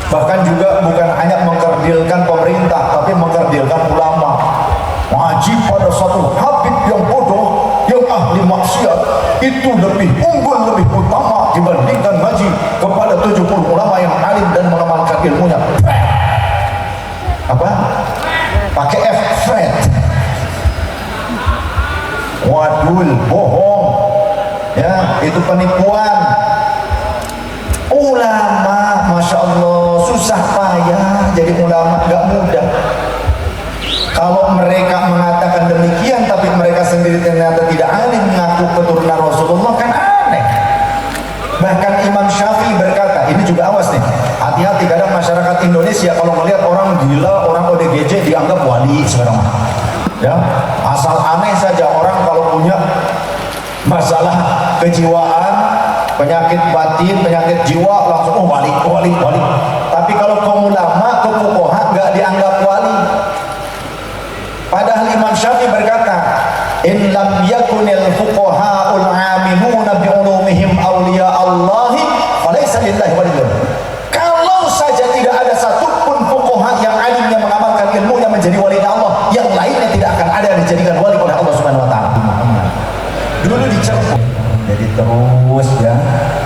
Bahkan juga bukan hanya mengkerdilkan pemerintah, tapi mengkerdilkan ulama. Ngaji pada satu habib yang bodoh, yang ahli maksiat, itu lebih unggul, lebih utama dibandingkan ngaji kepada 70 ulama yang alim dan mengamalkan ilmunya. Apa? Pakai F, Fred. Wadul, bohong. Ya, itu penipuan. Ulama, masya Allah, susah payah jadi ulama, gak mudah. Kalau mereka mengatakan demikian, tapi mereka sendiri ternyata tidak alim, mengaku keturunan Rasulullah, kan aneh. Bahkan Imam Syafi'i berkata, ini juga awas nih, hati-hati, kadang masyarakat Indonesia kalau melihat orang gila, orang ODGJ dianggap wali sekarang. Ya, asal aneh saja orang kalau punya masalah kejiwaan, penyakit batin, penyakit jiwa, langsung oh wali. Tapi kalau kaum ulama, ke fuqaha nggak dianggap wali. Padahal Imam Syafi'i berkata, in lam yakunil fuqaha'ul 'amiluna bi ulumihim awliya Allahi falaysa lillahi waliyun. Kalau saja tidak ada satupun fuqaha yang alim yang mengamalkan ilmunya menjadi wali Allah, yang lainnya tidak akan ada yang dijadikan wali oleh Allah Subhanahu wa taala. Dulu dicerpu. Jadi terus ya,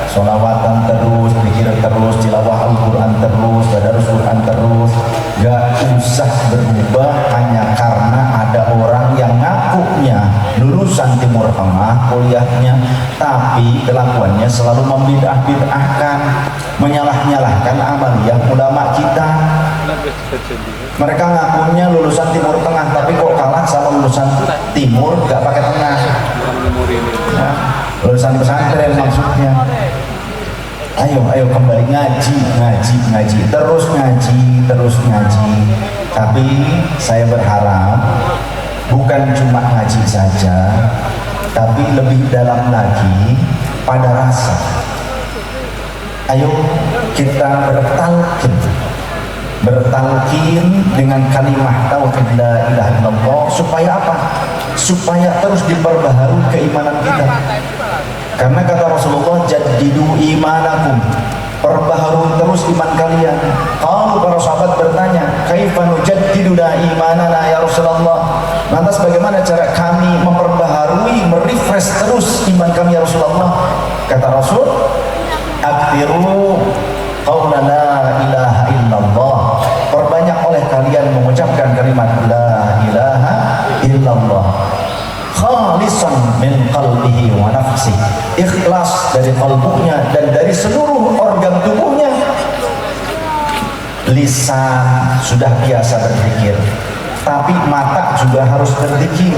sholawatan terus, zikir terus, tilawah Al-Quran terus, tadarus Quran terus. Gak usah berubah hanya karena ada orang yang ngakunya lulusan Timur Tengah kuliahnya, tapi kelakuannya selalu membidah-bidahkan, menyalah-nyalahkan amaliyah ulama kita. Mereka ngakunya lulusan Timur Tengah, tapi kok kalah sama lulusan Timur, gak pakai tengah. Ya, lulusan pesantren maksudnya. Ayo kembali ngaji, terus ngaji. Tapi saya berharap bukan cuma ngaji saja, tapi lebih dalam lagi pada rasa. Ayo kita bertalqin dengan kalimat tauhid la ilaha illallah, supaya apa? Supaya terus diperbaharui keimanan kita. Karena kata Rasulullah, jaddidu imanakum, perbaharui terus iman kalian. Kalau para sahabat bertanya, kaifa nujaddidu imanana ya Rasulullah, lantas bagaimana cara kami memperbaharui, merefresh terus iman kami ya Rasulullah? Kata Rasul, aktiru qawla la ilaha illallah, perbanyak oleh kalian mengucapkan kalimat la ilaha illallah, khalisan min qalbihi wa nafsi, ikhlas dari kalbunya dan dari seluruh organ tubuhnya. Lisan sudah biasa berzikir, tapi mata juga harus berzikir.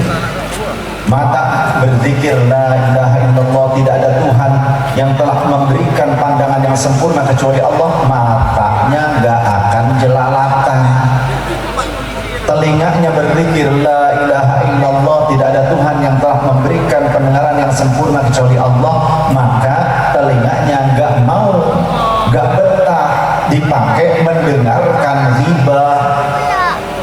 Mata berzikir la ilaha illallah, tidak ada Tuhan yang telah memberikan pandangan yang sempurna kecuali Allah, matanya gak akan jelalatan. Telinganya berzikir la ilaha illallah, tidak ada Tuhan yang telah memberikan pendengaran yang sempurna kecuali Allah, maka telinganya gak betah dipakai mendengarkan ghibah,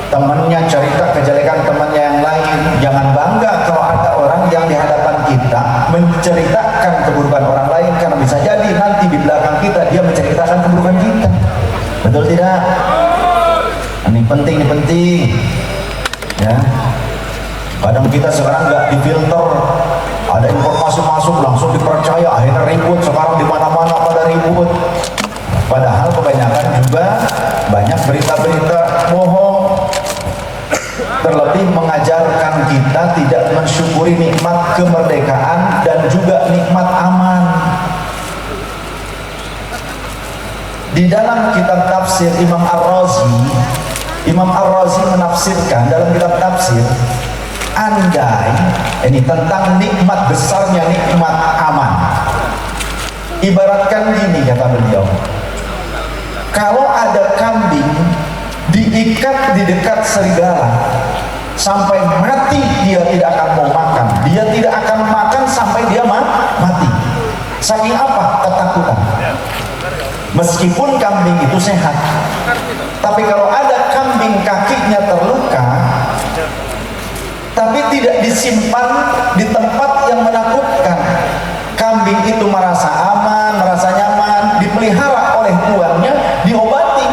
temannya cerita kejelekan temannya yang lain. Jangan bangga kalau ada orang yang di hadapan kita menceritakan keburukan orang lain, karena bisa jadi nanti di belakang kita dia menceritakan keburukan kita. Betul tidak? Ini penting ya. Kadang kita sekarang nggak difilter, ada informasi masuk langsung dipercaya, akhirnya ribut. Sekarang di mana-mana pada ribut, padahal kebanyakan juga banyak berita-berita bohong. Terlebih mengajarkan kita tidak mensyukuri nikmat kemerdekaan dan juga nikmat aman. Di dalam kitab tafsir Imam Ar-Razi menafsirkan dalam kitab tafsir, andai ini tentang nikmat besarnya nikmat aman. Ibaratkan gini kata beliau, kalau ada kambing diikat di dekat serigala sampai mati, dia tidak akan mau makan, dia tidak akan makan sampai dia mati. Saking apa? Ketakutan. Meskipun kambing itu sehat, tapi kalau ada kambing kakinya terluka, tapi tidak disimpan di tempat yang menakutkan, kambing itu merasa aman, merasa nyaman, dipelihara oleh tuannya, diobati,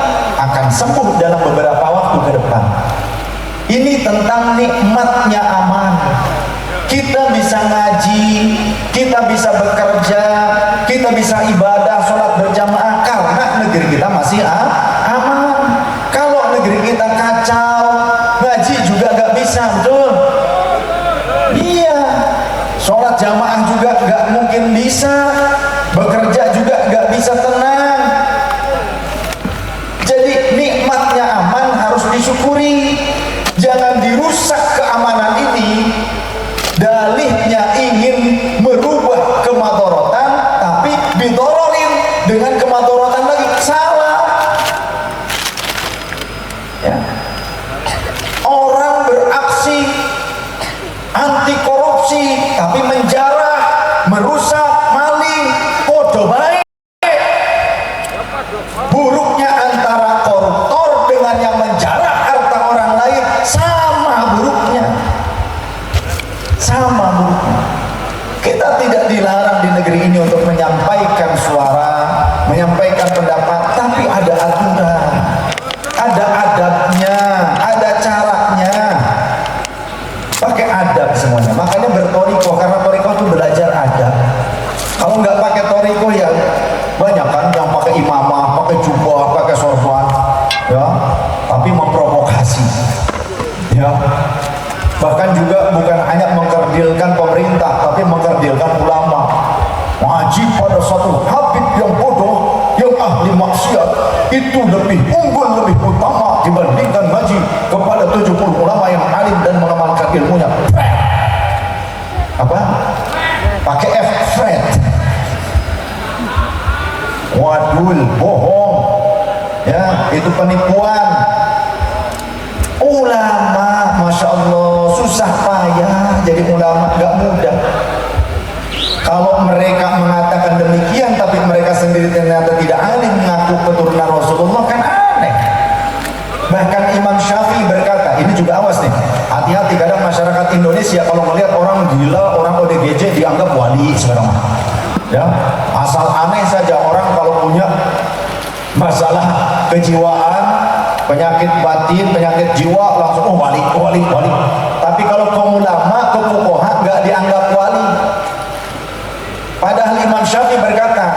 tentang nikmatnya aman. Kita bisa ngaji, kita bisa bekerja, kita bisa ibadah, sholat berjamaah karena negeri kita masih aman. Kalau negeri kita kacau, ngaji juga gak bisa, betul? Iya, sholat jamaah juga gak mungkin bisa, bekerja juga gak bisa tenang. Jadi nikmatnya aman harus disyukuri, jangan dirusak keamanan ini. Dalihnya ingin merubah kemadorotan, tapi bidororin dengan kemadorotan lagi, salah. Ya. Orang beraksi anti korupsi, tapi menjarah, merusak, maling, podo baik. Buruknya antara koruptor dengan yang menjarah harta orang lain sama buruknya. Sama buruknya. Kita tidak dilarang di negeri ini untuk menyampaikan suara, menyampaikan pendapat, tapi ada aturan, ada adabnya, ada caranya. Pakai adab semuanya. Makanya bertoriko, karena toriko itu belajar adab. Kalau nggak pakai toriko ya banyak kan yang pakai imamah, pakai jubah, pakai sorban, ya, tapi memprovokasi, ya. Bahkan juga bukan hanya mengkerdilkan pemerintah, tapi mengkerdilkan ulama. Ngaji pada satu habib yang bodoh, yang ahli maksiat, itu lebih unggul, lebih utama dibandingkan ngaji kepada 70 ulama yang alim dan mengamalkan ilmunya. Apa? Pakai F Fred. Wadul, bohong. Ya, itu penipuan. Ulama, masya Allah, susah payah jadi ulama, gak mudah. Kalau mereka mengatakan demikian, tapi mereka sendiri ternyata tidak alim, mengaku keturunan Rasulullah, kan aneh. Bahkan Imam Syafi'i berkata, ini juga awas nih, hati-hati, kadang masyarakat Indonesia kalau melihat orang gila, orang ODGJ dianggap wali sekarang. Ya, asal aneh saja orang kalau punya masalah kejiwaan, penyakit batin, penyakit jiwa, langsung oh wali. Tapi kalau kaum ulama, ke fuqaha nggak dianggap wali. Padahal Imam Syafi'i berkata,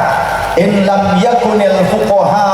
in lam yakunil fuqaha